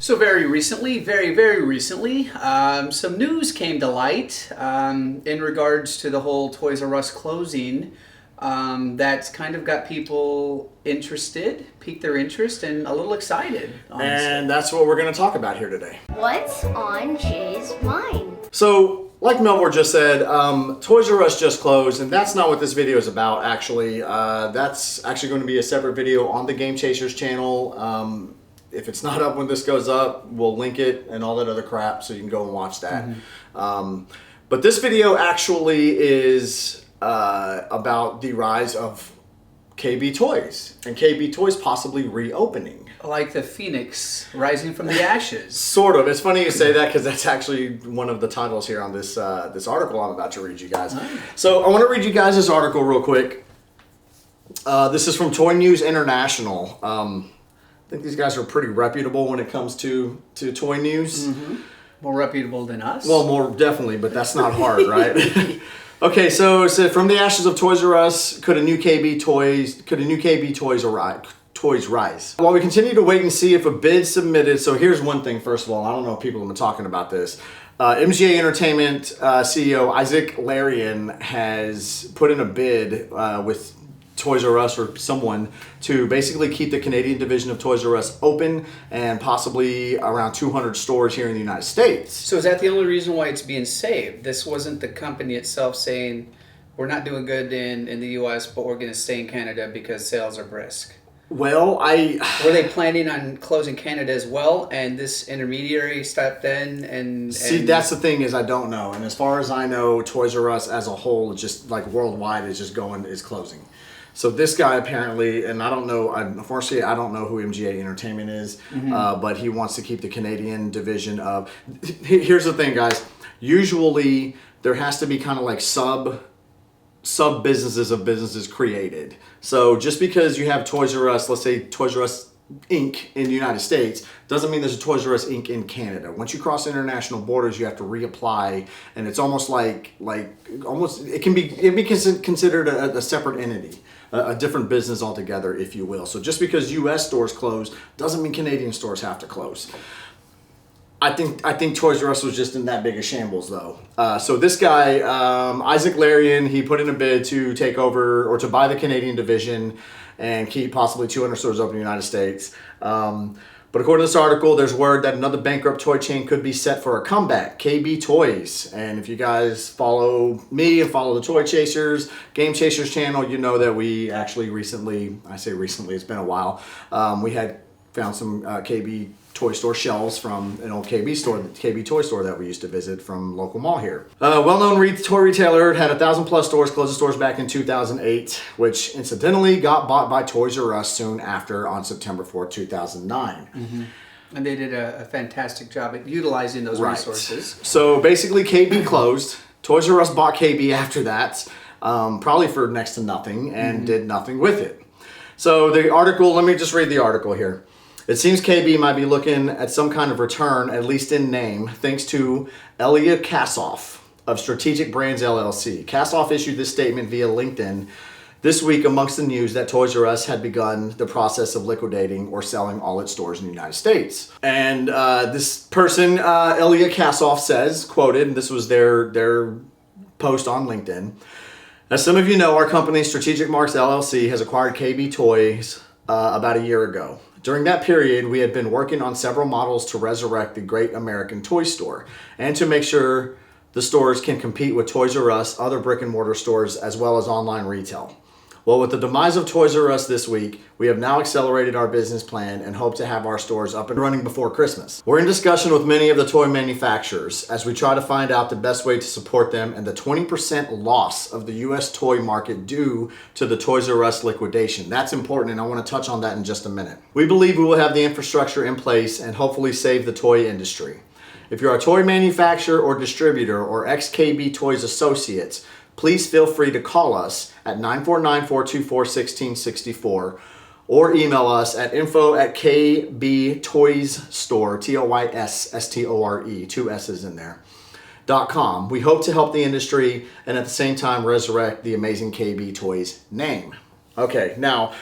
So very recently, some news came to light in regards to the whole Toys R Us closing. That's kind of got people interested, piqued their interest, and a little excited, honestly. And that's what we're going to talk about here today. What's on Jay's mind? So, like Melvor just said, Toys R Us just closed, and that's not what this video is about, actually. That's actually going to be a separate video on the Game Chasers channel. If it's not up when this goes up, we'll link it and all that other crap, so you can go and watch that. But this video actually is about the rise of KB Toys, and KB Toys possibly reopening. Like the phoenix rising from the ashes. Sort of. It's funny you say that because that's actually one of the titles here on this this article I'm about to read you guys. So I want to read you guys this article real quick. This is from Toy News International. I think these guys are pretty reputable when it comes to toy news. More reputable than us? Well, more definitely, but that's not hard, right? Okay, so it said, from the ashes of Toys R Us, could a new KB Toys rise? While we continue to wait and see if a bid submitted, so here's one thing, first of all, I don't know if people have been talking about this. MGA Entertainment CEO Isaac Larian has put in a bid with Toys R Us or someone to basically keep the Canadian division of Toys R Us open and possibly around 200 stores here in the United States. So is that the only reason why it's being saved? This wasn't the company itself saying, we're not doing good in the US, but we're going to stay in Canada because sales are brisk. Well, Were they planning on closing Canada as well, and this intermediary stepped in and... See, that's the thing is I don't know. And as far as I know, Toys R Us as a whole, just like worldwide, is closing. So this guy apparently, and I don't know, unfortunately I don't know who MGA Entertainment is, but he wants to keep the Canadian division of... Here's the thing, guys. Usually there has to be kind of like sub businesses of businesses created. So just because you have Toys R Us, let's say Toys R Us Inc. in the United States, doesn't mean there's a Toys R Us Inc. in Canada. Once you cross international borders, you have to reapply, and it's almost it can be considered a separate entity, a different business altogether, if you will. So just because U.S. stores close doesn't mean Canadian stores have to close. I think Toys R Us was just in that big a shambles, though. So this guy, Isaac Larian, he put in a bid to take over or to buy the Canadian division and keep possibly 200 stores open in the United States. But according to this article, there's word that another bankrupt toy chain could be set for a comeback, KB Toys. And if you guys follow me and follow the Toy Chasers, Game Chasers channel, you know that we actually recently, I say recently, it's been a while, we had found some KB toy store shelves from an old KB toy store that we used to visit from local mall here. Well-known toy retailer, had 1,000 plus stores, closed the stores back in 2008, which incidentally got bought by Toys R Us soon after on September 4th, 2009. And they did a fantastic job at utilizing those resources. So basically KB closed. Toys R Us bought KB after that, probably for next to nothing, and did nothing with it. So the article, let me just read the article here. It seems KB might be looking at some kind of return, at least in name, thanks to Elia Kassoff of Strategic Brands LLC. Kassoff issued this statement via LinkedIn this week amongst the news that Toys R Us had begun the process of liquidating or selling all its stores in the United States. And this person, Elia Kassoff, says, quoted, and this was their post on LinkedIn, as some of you know, our company, Strategic Marks LLC, has acquired KB Toys about a year ago. During that period, we had been working on several models to resurrect the great American toy store and to make sure the stores can compete with Toys R Us, other brick and mortar stores, as well as online retail. Well, with the demise of Toys R Us this week, we have now accelerated our business plan and hope to have our stores up and running before Christmas. We're in discussion with many of the toy manufacturers as we try to find out the best way to support them and the 20% loss of the U.S. toy market due to the Toys R Us liquidation. That's important, and I want to touch on that in just a minute. We believe we will have the infrastructure in place and hopefully save the toy industry. If you're a toy manufacturer or distributor or ex-KB Toys associates, please feel free to call us at 949-424-1664 or email us at info@kbtoysstore, TOYSSTORE, 2 S's in there, .com. We hope to help the industry and at the same time resurrect the amazing KB Toys name. Okay, now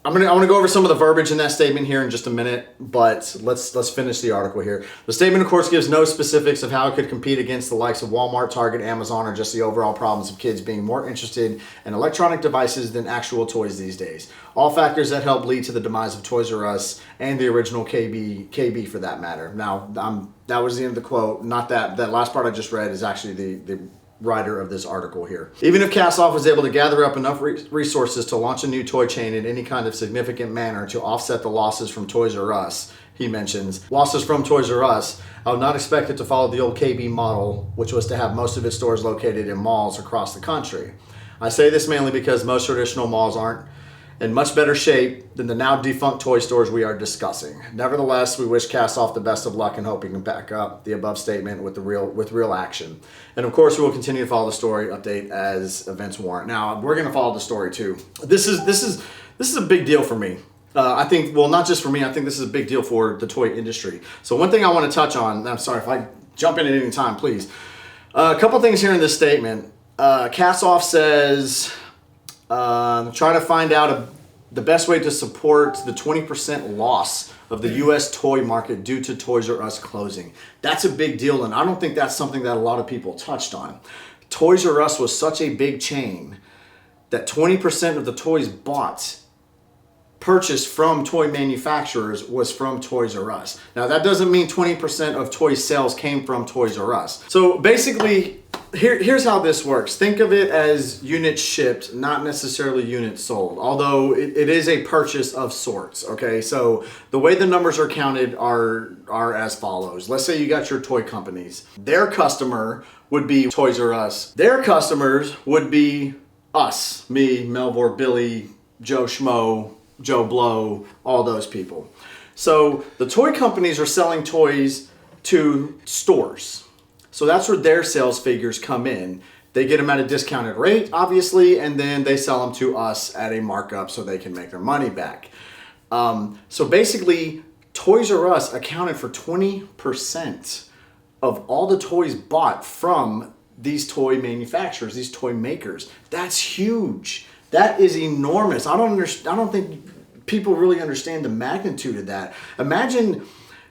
I want to go over some of the verbiage in that statement here in just a minute, but let's finish the article here. The statement, of course, gives no specifics of how it could compete against the likes of Walmart, Target, Amazon, or just the overall problems of kids being more interested in electronic devices than actual toys these days. All factors that help lead to the demise of Toys R Us and the original KB for that matter. Now, that was the end of the quote. Not that last part I just read is actually the writer of this article here. Even if Kassoff was able to gather up enough resources to launch a new toy chain in any kind of significant manner to offset the losses from Toys R Us, he mentions, losses from Toys R Us, I would not expect it to follow the old KB model, which was to have most of its stores located in malls across the country. I say this mainly because most traditional malls aren't in much better shape than the now defunct toy stores we are discussing. Nevertheless, we wish Kassoff the best of luck in hoping to back up the above statement with real action. And of course, we will continue to follow the story update as events warrant. Now, we're going to follow the story too. This is a big deal for me. I think, well, not just for me. I think this is a big deal for the toy industry. So one thing I want to touch on, and I'm sorry if I jump in at any time, please. A couple things here in this statement. Kassoff says, try to find out the best way to support the 20% loss of the U.S. toy market due to Toys R Us closing. That's a big deal, and I don't think that's something that a lot of people touched on. Toys R Us was such a big chain that 20% of the toys purchased from toy manufacturers was from Toys R Us. Now, that doesn't mean 20% of toy sales came from Toys R Us. So basically, here's how this works. Think of it as units shipped, not necessarily units sold, although it is a purchase of sorts, okay? So the way the numbers are counted are as follows. Let's say you got your toy companies. Their customer would be Toys R Us. Their customers would be us, me, Melvor, Billy, Joe Schmo, Joe Blow, all those people. So the toy companies are selling toys to stores. So that's where their sales figures come in. They get them at a discounted rate, obviously, and then they sell them to us at a markup so they can make their money back. So basically, Toys R Us accounted for 20% of all the toys bought from these toy manufacturers, these toy makers. That's huge. That is enormous. I don't think people really understand the magnitude of that. Imagine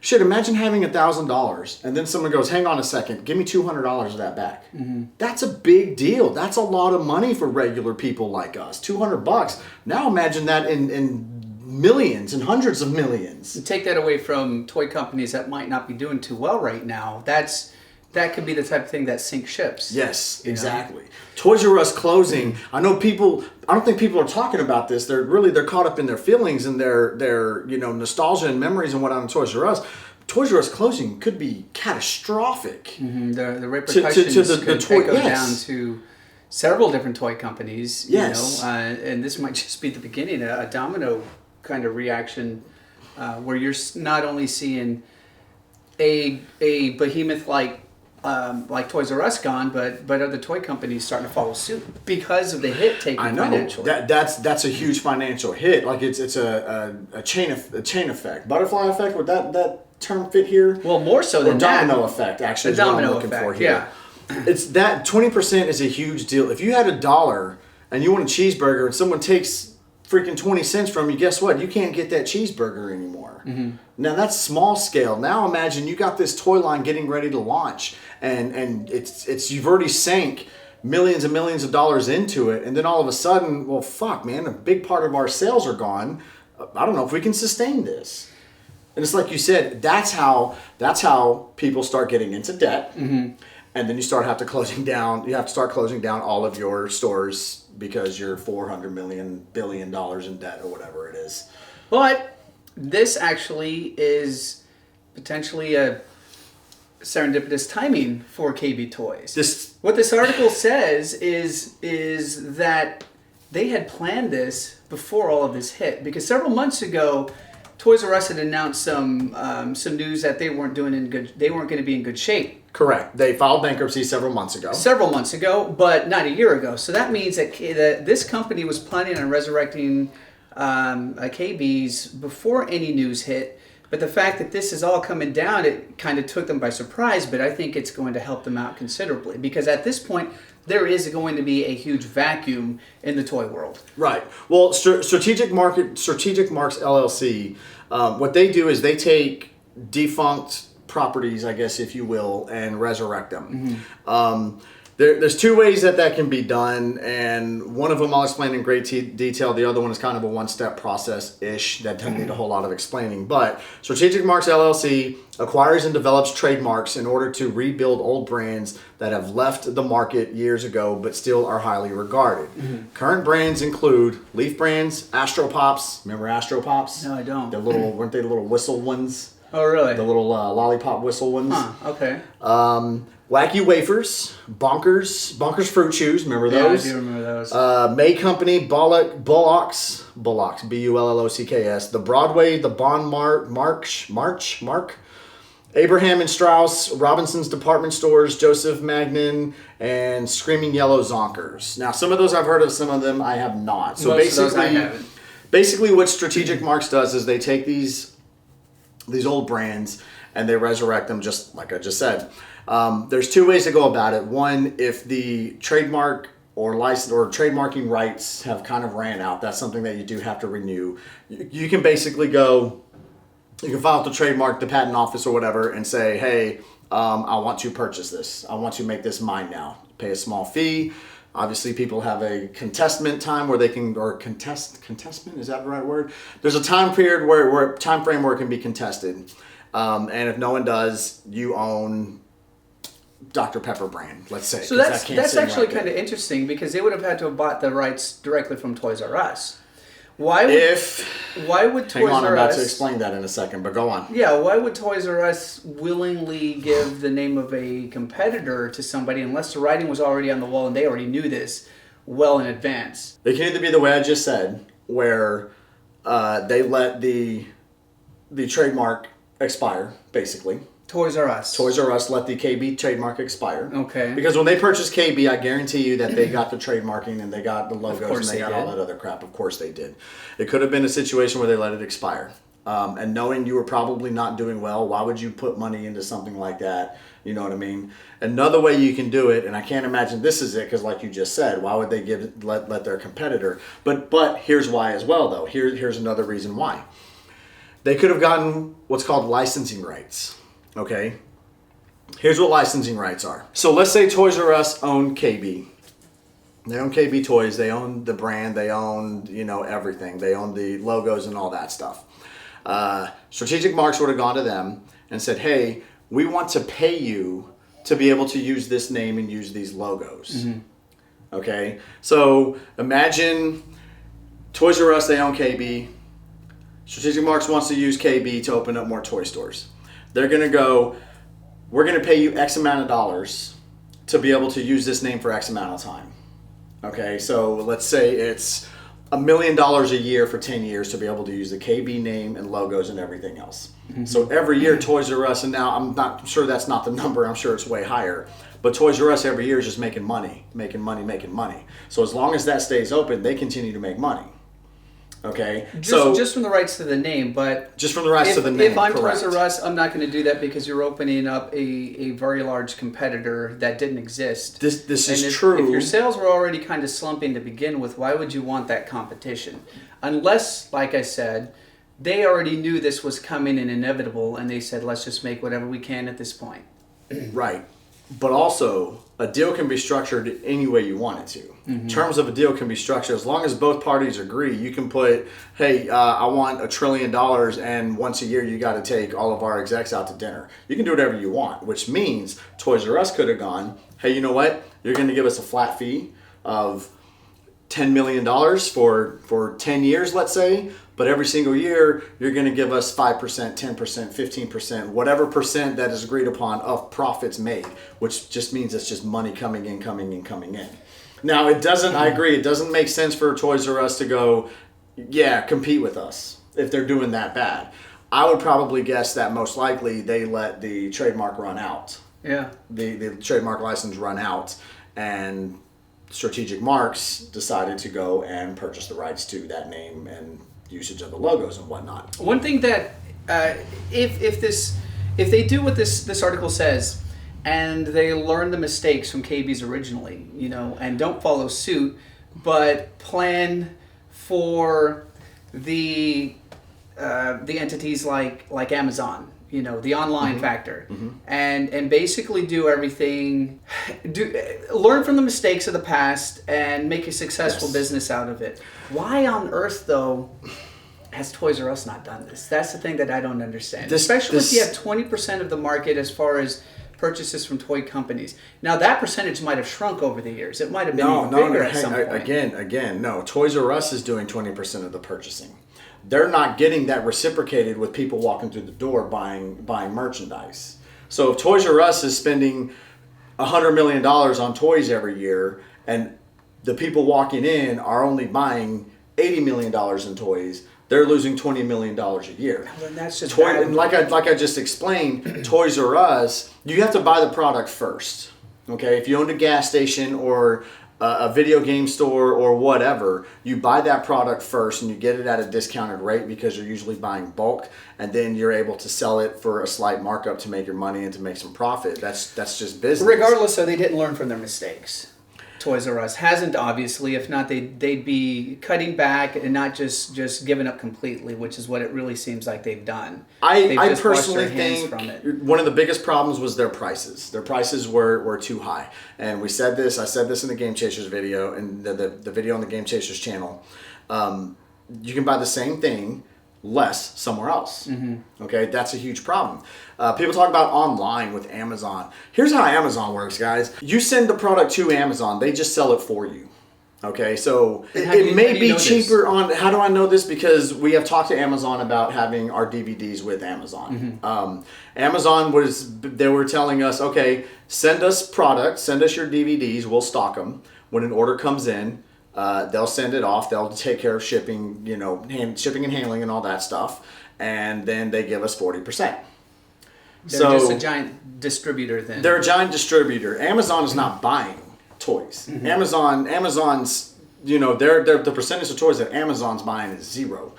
having $1,000 and then someone goes, hang on a second, give me $200 of that back. Mm-hmm. That's a big deal. That's a lot of money for regular people like us. $200. Now imagine that in millions and hundreds of millions. And take that away from toy companies that might not be doing too well right now. That could be the type of thing that sinks ships. Yes, exactly. Toys R Us closing. I don't think people are talking about this. They're caught up in their feelings and their nostalgia and memories and whatnot on Toys R Us. Toys R Us closing could be catastrophic. Mm-hmm. The repercussions could go down to several different toy companies. Yes. And this might just be the beginning, a domino kind of reaction where you're not only seeing a behemoth like Toys R Us gone, but other toy companies starting to follow suit because of the hit taken financially. That's a huge financial hit. Like it's a chain effect, butterfly effect. Would that term fit here? Well, more so than domino effect. Actually, is what I'm looking for here. Yeah, it's that 20% is a huge deal. If you had $1 and you want a cheeseburger and someone takes freaking 20 cents from you, guess what? You can't get that cheeseburger anymore. Mm-hmm. Now that's small scale. Now imagine you got this toy line getting ready to launch and it's you've already sank millions and millions of dollars into it, and then all of a sudden, well, fuck, man, a big part of our sales are gone. I don't know if we can sustain this. And it's like you said, that's how people start getting into debt. Mm-hmm. And then you have to start closing down all of your stores because you're $400 billion in debt or whatever it is. But this actually is potentially a serendipitous timing for KB Toys. What this article says is that they had planned this before all of this hit, because several months ago, Toys R Us had announced some news that they weren't going to be in good shape. Correct. They filed bankruptcy several months ago, but not a year ago. So that means that this company was planning on resurrecting KB's before any news hit. But the fact that this is all coming down, it kind of took them by surprise. But I think it's going to help them out considerably, because at this point, there is going to be a huge vacuum in the toy world. Right. Well, Strategic Marks LLC, what they do is they take defunct properties, I guess, if you will, and resurrect them. There's two ways that can be done, and one of them I'll explain in great detail. The other one is kind of a one-step process-ish that doesn't need a whole lot of explaining. But Strategic Marks LLC acquires and develops trademarks in order to rebuild old brands that have left the market years ago but still are highly regarded. Current brands include Leaf Brands, Astro Pops. Remember Astro Pops? No, I don't. Weren't they the little whistle ones? Oh, really? The little lollipop whistle ones. Huh, okay. Wacky Wafers, Bonkers Fruit Chews, remember those? Yeah, I do remember those. May Company, Bullocks, Bullocks, The Broadway, The Bon Mark, Abraham and Strauss, Robinson's Department Stores, Joseph Magnin, and Screaming Yellow Zonkers. Now, some of those I've heard of, some of them I have not. So Most of those I haven't. Basically what Strategic Marks does is they take these old brands and they resurrect them, just like I just said. There's two ways to go about it. One, if the trademark or license or trademarking rights have kind of ran out, that's something that you do have to renew. You can basically go, you can file with the trademark, the patent office or whatever, and say, hey, I want to purchase this. I want to make this mine now. Pay a small fee. Obviously, people have a contestment time where they can, or contestment, is that the right word? There's a time period time frame where it can be contested. And if no one does, you own Dr. Pepper brand, let's say. So that's actually kind of interesting, because they would have had to have bought the rights directly from Toys R Us. Why would Toys R Us... I'm about to explain that in a second, but go on. Yeah, why would Toys R Us willingly give the name of a competitor to somebody unless the writing was already on the wall and they already knew this well in advance? They can either be the way I just said, where they let the trademark expire, basically. Toys R Us. Toys R Us let the KB trademark expire. Okay. Because when they purchased KB, I guarantee you that they got the trademarking and they got the logos and they got all that other crap. Of course they did. It could have been a situation where they let it expire. And knowing you were probably not doing well, why would you put money into something like that? You know what I mean? Another way you can do it, and I can't imagine this is it, because like you just said, why would they let their competitor? But here's why as well, though. Here's another reason why. They could have gotten what's called licensing rights. Okay, here's what licensing rights are. So let's say Toys R Us owned KB. They own KB Toys. They own the brand. They own, everything. They own the logos and all that stuff. Strategic Marks would have gone to them and said, hey, we want to pay you to be able to use this name and use these logos. Okay, so imagine Toys R Us, they own KB. Strategic Marks wants to use KB to open up more toy stores. They're going to go, we're going to pay you X amount of dollars to be able to use this name for X amount of time. Okay, so let's say it's $1 million a year for 10 years to be able to use the KB name and logos and everything else. So every year Toys R Us, and now I'm not sure that's not the number, I'm sure it's way higher, but Toys R Us every year is just making money. So as long as that stays open, they continue to make money. Okay, just from the rights to the name, but just from the rights to the name. If I'm correct. Toys R Us, I'm not going to do that because you're opening up a very large competitor that didn't exist. This is true. If your sales were already kind of slumping to begin with, why would you want that competition? Unless, like I said, they already knew this was coming and inevitable, and they said, let's just make whatever we can at this point. Right. But also, a deal can be structured any way you want it to. Terms of a deal can be structured as long as both parties agree. You can put, hey, I want $1 trillion, and once a year you got to take all of our execs out to dinner. You can do whatever you want, which means Toys R Us could have gone, hey, you know what? You're going to give us a flat fee of $10 million for 10 years, let's say, but every single year you're going to give us 5%, 10%, 15%, whatever percent that is agreed upon of profits made, which just means it's just money coming in. Now, it doesn't, I agree, it doesn't make sense for Toys R Us to go, yeah, compete with us if they're doing that bad. I would probably guess that most likely they let the trademark run out. Yeah. The trademark license run out, and Strategic Marks decided to go and purchase the rights to that name and usage of the logos and whatnot. One thing that if they do what this article says, and they learn the mistakes from KB's originally, and don't follow suit, but plan for the entities like Amazon, the online factor, and basically do everything, learn from the mistakes of the past and make a successful business out of it. Why on earth, though, has Toys R Us not done this? That's the thing that I don't understand. Especially if you have 20% of the market as far as purchases from toy companies. Now that percentage might have shrunk over the years. It might have been even bigger at some point. Again, no. Toys R Us is doing 20% of the purchasing. They're not getting that reciprocated with people walking through the door buying merchandise. So if Toys R Us is spending $100 million on toys every year, and the people walking in are only buying $80 million in toys, they're losing $20 million a year. Well, then that's just and like I just explained, Toys R Us, you have to buy the product first. Okay, if you own a gas station or a video game store or whatever, you buy that product first and you get it at a discounted rate because you're usually buying bulk, and then you're able to sell it for a slight markup to make your money and to make some profit. That's just business. Regardless, so they didn't learn from their mistakes. Toys R Us hasn't, obviously. If not, they'd be cutting back and not just giving up completely, which is what it really seems like they've done. I personally think one of the biggest problems was their prices. Their prices were too high. And I said this in the Game Chasers video, and the video on the Game Chasers channel. You can buy the same thing less somewhere else. Okay, that's a huge problem. People talk about online with Amazon. Here's how Amazon works, guys. You send the product to Amazon, they just sell it for you. Okay, so it may be cheaper on. How do I know this? Because we have talked to Amazon about having our DVDs with Amazon. Amazon they were telling us, okay, send us product, send us your DVDs, we'll stock them. When an order comes in, they'll send it off. They'll take care of shipping, shipping and handling and all that stuff, and then they give us 40%. They're just a giant distributor then. They're a giant distributor. Amazon is not buying toys. Amazon's, the percentage of toys that Amazon's buying is 0.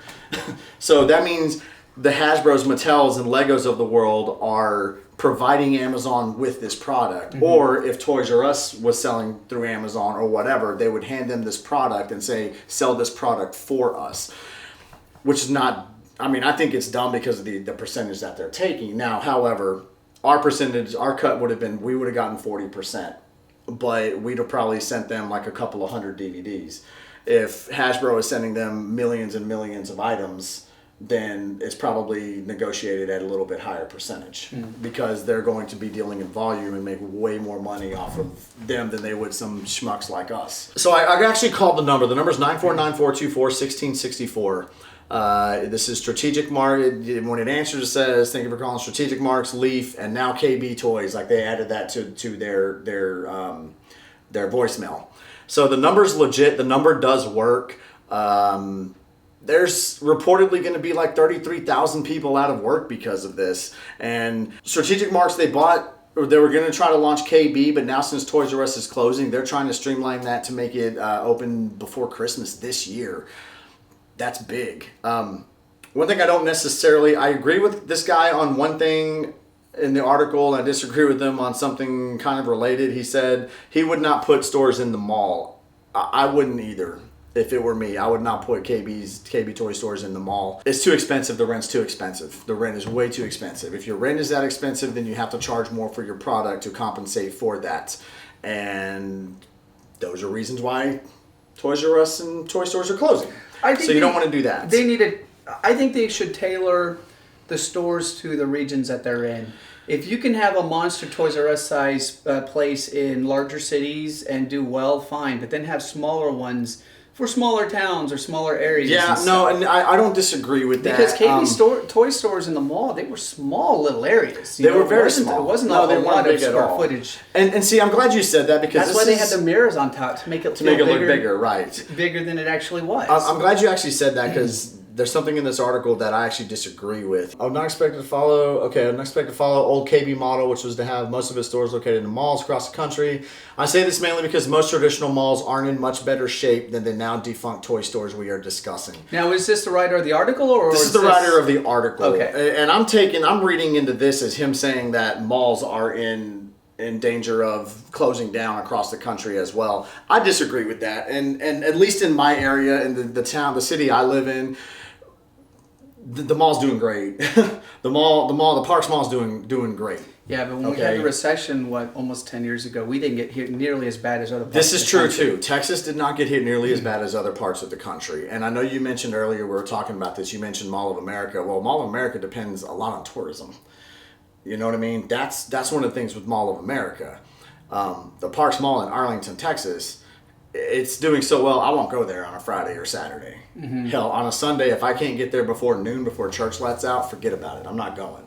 So that means the Hasbros, Mattels, and Legos of the world are providing Amazon with this product. Or if Toys R Us was selling through Amazon or whatever, they would hand them this product and say, sell this product for us. Which is not, I think it's dumb because of the percentage that they're taking. Now, however, our cut would have been, we would have gotten 40%. But we'd have probably sent them like a couple of hundred DVDs. If Hasbro is sending them millions and millions of items, then it's probably negotiated at a little bit higher percentage because they're going to be dealing in volume and make way more money off of them than they would some schmucks like us. So I actually called the number. The number is 9494241664. This is Strategic Mark. When it answers, it says, thank you for calling Strategic Marks, Leaf, and now KB Toys. Like they added that to their voicemail. So the number's legit. The number does work. There's reportedly going to be like 33,000 people out of work because of this. And Strategic Marks, they were going to try to launch KB, but now since Toys R Us is closing, they're trying to streamline that to make it open before Christmas this year. That's big. One thing I agree with this guy on one thing in the article, and I disagree with him on something kind of related. He said he would not put stores in the mall. I wouldn't either. If it were me, I would not put KB Toy stores in the mall. It's too expensive. The rent's too expensive. The rent is way too expensive. If your rent is that expensive, then you have to charge more for your product to compensate for that. And those are reasons why Toys R Us and toy stores are closing. So you don't want to do that. I think they should tailor the stores to the regions that they're in. If you can have a monster Toys R Us size place in larger cities and do well, fine. But then have smaller ones for smaller towns or smaller areas. Yeah, and I don't disagree with that. Because KB toy stores in the mall, they were small little areas. They were very small. It wasn't a lot of square footage. And see, I'm glad you said that because that's why they had the mirrors on top to make it look bigger, right? Bigger than it actually was. I'm glad you actually said that because there's something in this article that I actually disagree with. I'm not expected to follow old KB model, which was to have most of its stores located in malls across the country. I say this mainly because most traditional malls aren't in much better shape than the now defunct toy stores we are discussing. Now, is this the writer of the article, or this is the writer of the article? Okay. And I'm reading into this as him saying that malls are in in danger of closing down across the country as well. I disagree with that, and at least in my area, in the city I live in, the mall's doing great. the Parks Mall's doing great. Yeah, but when we had the recession, almost 10 years ago, we didn't get hit nearly as bad as other parts. This is true too. Texas did not get hit nearly as bad as other parts of the country. And I know you mentioned earlier, we were talking about this, you mentioned Mall of America. Well, Mall of America depends a lot on tourism. You know what I mean? That's one of the things with Mall of America. The Parks Mall in Arlington, Texas, it's doing so well, I won't go there on a Friday or Saturday. Mm-hmm. Hell, on a Sunday, if I can't get there before noon, before church lets out, forget about it. I'm not going.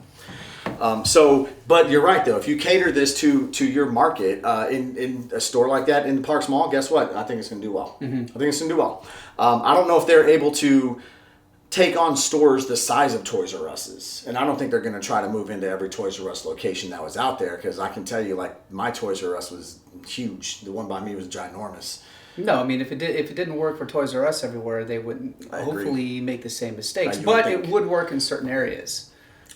But you're right though. If you cater this to your market in a store like that in the Parks Mall, guess what? I think it's going to do well. Mm-hmm. I think it's going to do well. I don't know if they're able to take on stores the size of Toys R Us's, and I don't think they're going to try to move into every Toys R Us location that was out there, because I can tell you, like, my Toys R Us was huge. The one by me was ginormous. No, I mean, if it didn't work for Toys R Us everywhere, they wouldn't hopefully make the same mistakes. But it would work in certain areas.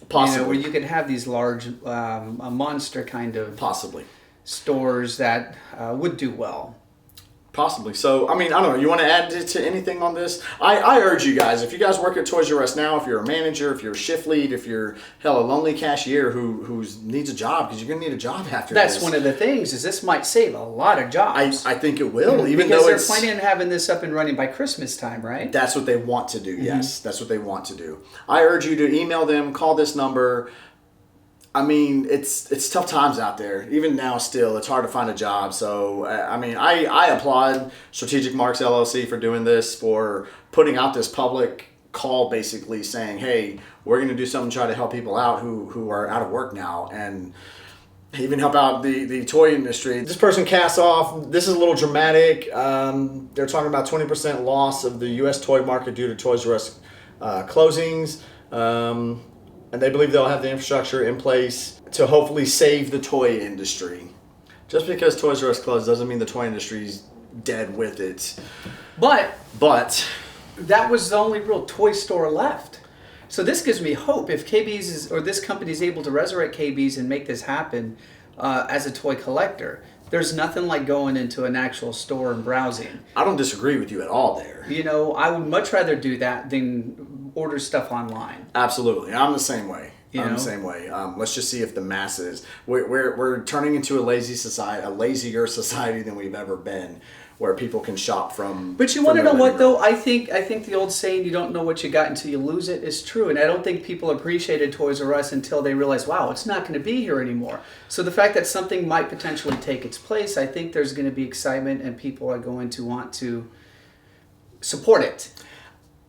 Possibly. Where you could have these large, a monster kind of possibly stores that would do well. Possibly. So, I mean, I don't know. You want to add to anything on this? I urge you guys, if you guys work at Toys R Us now, if you're a manager, if you're a shift lead, if you're, hell, a lonely cashier who needs a job, because you're going to need a job after this. That's one of the things, is this might save a lot of jobs. I think it will, even because though they're planning on having this up and running by Christmas time, right? That's what they want to do, yes. Mm-hmm. That's what they want to do. I urge you to email them, call this number. I mean, it's tough times out there. Even now still, it's hard to find a job. So, I mean, I applaud Strategic Marks LLC for doing this, for putting out this public call basically saying, hey, we're going to do something to try to help people out who are out of work now, and even help out the toy industry. This person casts off, this is a little dramatic. They're talking about 20% loss of the U.S. toy market due to Toys R Us closings. And they believe they'll have the infrastructure in place to hopefully save the toy industry. Just because Toys R Us closed doesn't mean the toy industry's dead with it. But that was the only real toy store left. So this gives me hope. If KB's this company is able to resurrect KB's and make this happen as a toy collector, there's nothing like going into an actual store and browsing. I don't disagree with you at all there. You know, I would much rather do that than order stuff online. Absolutely. I'm the same way. I'm the same way. Let's just see if the masses... We're turning into a lazier society than we've ever been, where people can shop from... But you want to know what, though? I think the old saying, you don't know what you got until you lose it, is true. And I don't think people appreciated Toys R Us until they realized, wow, it's not going to be here anymore. So the fact that something might potentially take its place, I think there's going to be excitement, and people are going to want to support it.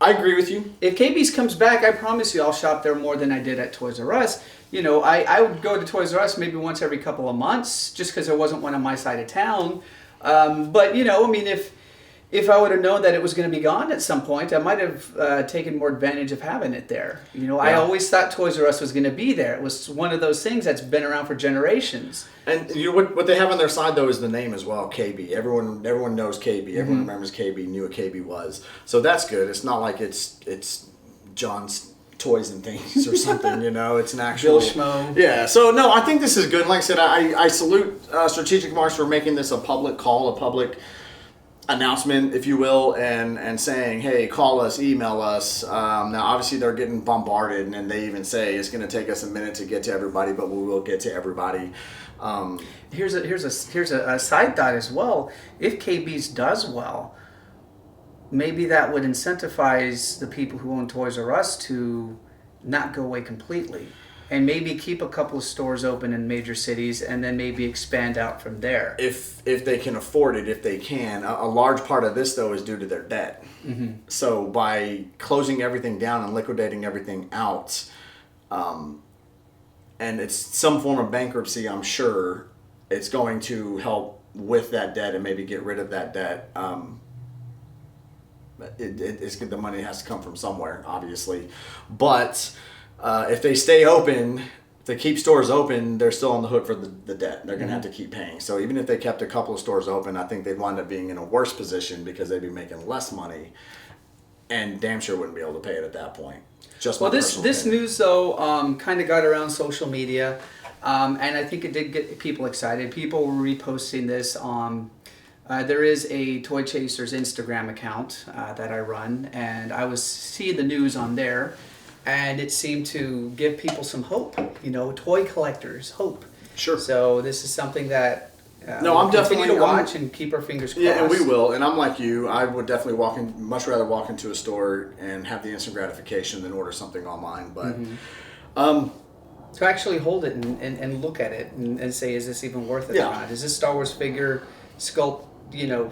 I agree with you. If KB's comes back, I promise you I'll shop there more than I did at Toys R Us. You know, I would go to Toys R Us maybe once every couple of months, just because there wasn't one on my side of town. But, you know, I mean, if I would have known that it was going to be gone at some point, I might have taken more advantage of having it there. You know, yeah. I always thought Toys R Us was going to be there. It was one of those things that's been around for generations. And what they have on their side, though, is the name as well, KB. Everyone knows KB. Everyone remembers KB, knew what KB was. So that's good. It's not like it's John's Toys and Things or something, you know. It's an actual... Bill Schmo. Yeah. So, no, I think this is good. Like I said, I salute Strategic Marks for making this a public call, a public announcement, if you will, and saying, hey, call us, email us. Now, obviously, they're getting bombarded, and they even say it's going to take us a minute to get to everybody, but we will get to everybody. Here's a side thought as well. If KB's does well, maybe that would incentivize the people who own Toys R Us to not go away completely, and maybe keep a couple of stores open in major cities, and then maybe expand out from there. If they can afford it, if they can. A large part of this, though, is due to their debt. Mm-hmm. So by closing everything down and liquidating everything out, and it's some form of bankruptcy, I'm sure, it's going to help with that debt and maybe get rid of that debt. The money has to come from somewhere, obviously. But if they stay open, if they keep stores open, they're still on the hook for the debt. They're going to have to keep paying. So even if they kept a couple of stores open, I think they'd wind up being in a worse position because they'd be making less money, and damn sure wouldn't be able to pay it at that point. Well, this news, though, kind of got around social media. And I think it did get people excited. People were reposting this on. There is a Toy Chasers Instagram account that I run, and I was seeing the news on there, and it seemed to give people some hope. Toy collectors hope. Sure. So this is something that No, we'll I'm definitely continue to watch and keep our fingers crossed. Yeah, and we will. And I'm like you. I would definitely much rather walk into a store and have the instant gratification than order something online. But to actually hold it and look at it and say, is this even worth it or not? Is this Star Wars figure sculpt,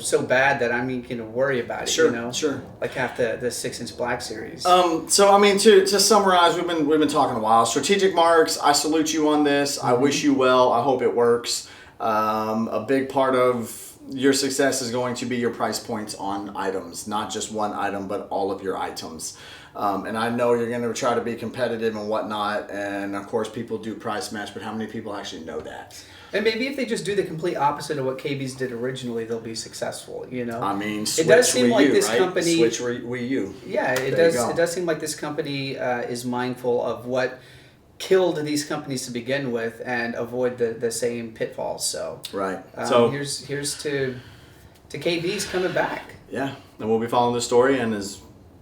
so bad that I'm going to worry about it? Sure. Like half the 6-inch Black Series. So I mean, to summarize, we've been talking a while. Strategic Marks, I salute you on this. I wish you well. I hope it works. A big part of your success is going to be your price points on items, not just one item, but all of your items. And I know you're going to try to be competitive and whatnot. And of course, people do price match, but how many people actually know that? And maybe if they just do the complete opposite of what KB's did originally, they'll be successful. I mean, switch it does seem Wii like U, this right? company. Switch Wii U. Yeah, it There you does. go. It does seem like this company is mindful of what killed these companies to begin with and avoid the same pitfalls. So Right. So here's to KB's coming back. Yeah, and we'll be following the story, and as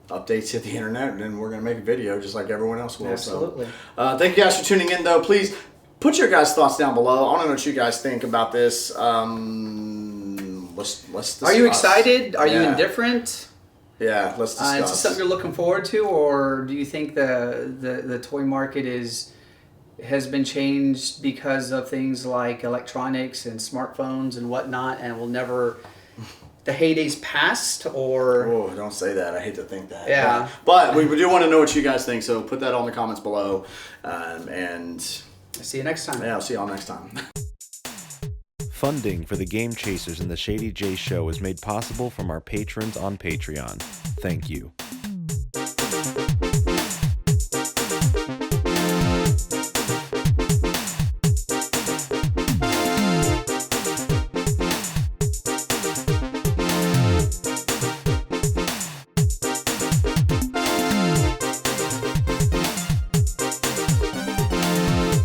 updates hit the internet, and then we're going to make a video just like everyone else will. Absolutely. So, thank you guys for tuning in, though. Please put your guys' thoughts down below. I want to know what you guys think about this. Let's discuss. Are you excited? Are you Yeah. indifferent? Yeah, let's discuss. Is this something you're looking forward to, or do you think the toy market has been changed because of things like electronics and smartphones and whatnot, and will never the heydays past? Or Oh, don't say that. I hate to think that. Yeah. But we do want to know what you guys think, so put that all in the comments below. And see you next time. yeah, I'll see y'all next time. Funding for the Game Chasers and the Shady J Show is made possible from our patrons on Patreon. Thank you.